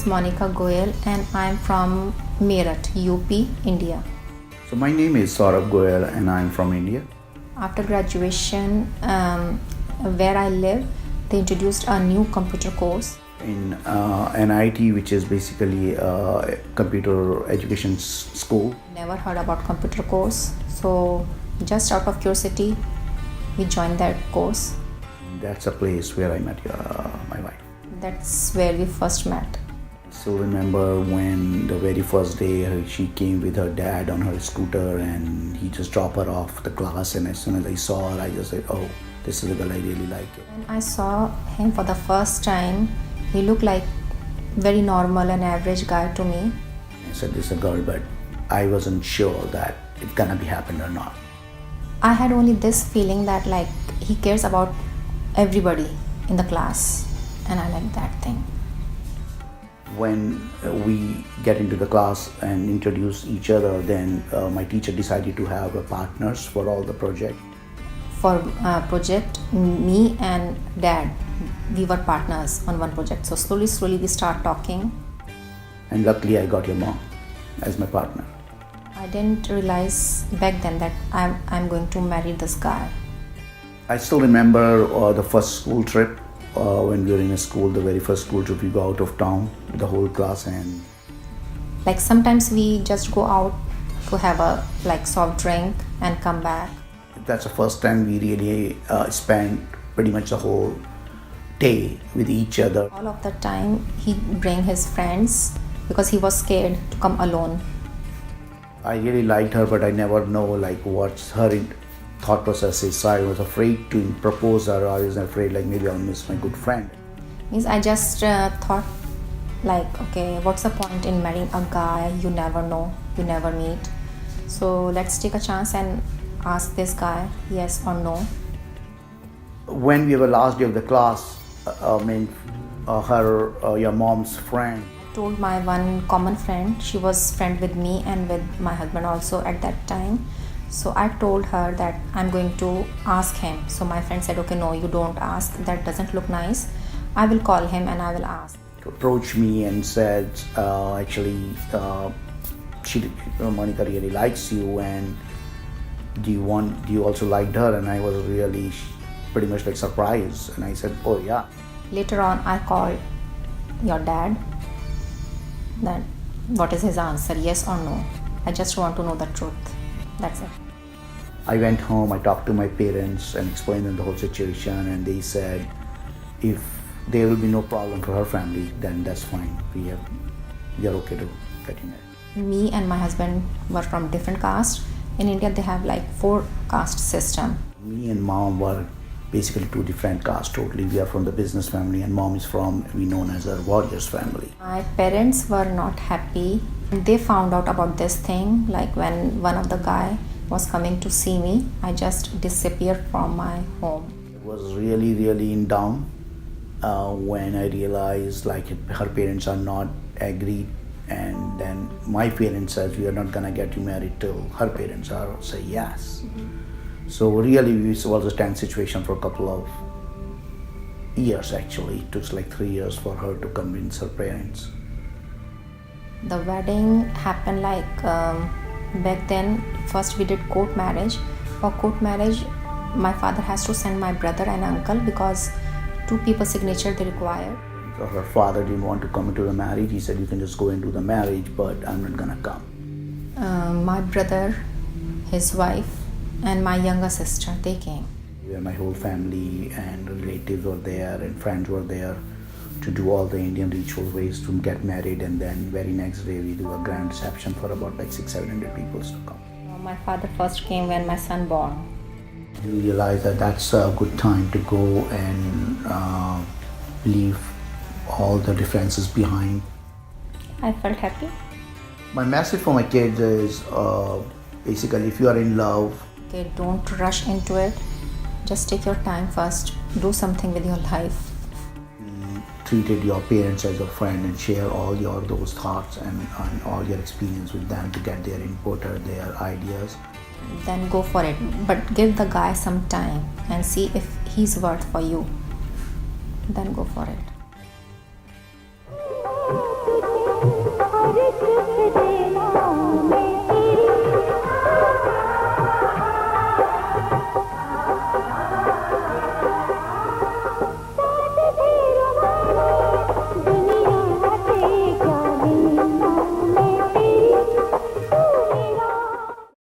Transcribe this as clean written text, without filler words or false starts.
Monica Goyal and I'm from Meerut, UP, India. So my name is Goyal and I'm from India. After graduation, where I live, they introduced a new computer course. In NIT, which is basically a computer education school. Never heard about computer course, so just out of curiosity, we joined that course. That's a place where I met my wife. That's where we first met. I still remember when the very first day she came with her dad on her scooter and he just dropped her off the class, and as soon as I saw her, I just said, oh, this is a girl I really like it. When I saw him for the first time, he looked like very normal and average guy to me. I said, this is a girl, but I wasn't sure that it's gonna be happen or not. I had only this feeling that like he cares about everybody in the class, and I like that thing. When we get into the class and introduce each other, then my teacher decided to have partners for all the project. For project, me and dad, we were partners on one project. So slowly we start talking. And luckily I got your mom as my partner. I didn't realize back then that I'm going to marry this guy. I still remember the first school trip. When we were in a school, the very first school trip, we go out of town with the whole class, and like sometimes we just go out to have a like soft drink and come back. That's the first time we really spent pretty much the whole day with each other. All of the time he bring his friends because he was scared to come alone. I really liked her, but I never know like what's her thought process is. So I was afraid to propose her. I was afraid like maybe I'll miss my good friend. Means I just thought like, okay, what's the point in marrying a guy you never know, you never meet? So let's take a chance and ask this guy yes or no. When we were last day of the class, your mom's friend Told my one common friend, she was friend with me and with my husband also at that time. So I told her that I'm going to ask him. So my friend said, okay, no, you don't ask, that doesn't look nice. I will call him and I will ask. Approached me and said, Monica really likes you, and do you also like her? And I was really pretty much like surprised, and I said, oh yeah. Later on I called your dad. Then what is his answer, yes or no? I just want to know the truth. That's it. I went home, I talked to my parents and explained them the whole situation, and they said if there will be no problem for her family, then that's fine. We are okay to getting it. Me and my husband were from different caste. In India they have like 4 caste system. Me and mom were basically 2 different castes totally. We are from the business family, and mom is from, we known as a warriors family. My parents were not happy. They found out about this thing like when one of the guy was coming to see me. I just disappeared from my home. It was really in down when I realized like her parents are not agreed, and then my parents says we are not gonna get you married till her parents are say yes. So really it was a tense situation for a couple of years actually. It took like 3 years for her to convince her parents. The wedding happened like back then. First we did court marriage. For court marriage, my father has to send my brother and uncle because 2 people's signature they require. So her father didn't want to come into the marriage. He said, you can just go and do the marriage, but I'm not gonna come. My brother, his wife, and my younger sister, they came. My whole family and relatives were there and friends were there to do all the Indian ritual ways to get married, and then very next day we do a grand reception for about like 600-700 people to come. My father first came when my son born. You realize that that's a good time to go and leave all the differences behind. I felt happy. My message for my kids is basically, if you are in love, okay, don't rush into it. Just take your time first. Do something with your life. Treated your parents as a friend and share all those thoughts and all your experience with them to get their input or their ideas. Then go for it. But give the guy some time and see if he's worth for you. Then go for it.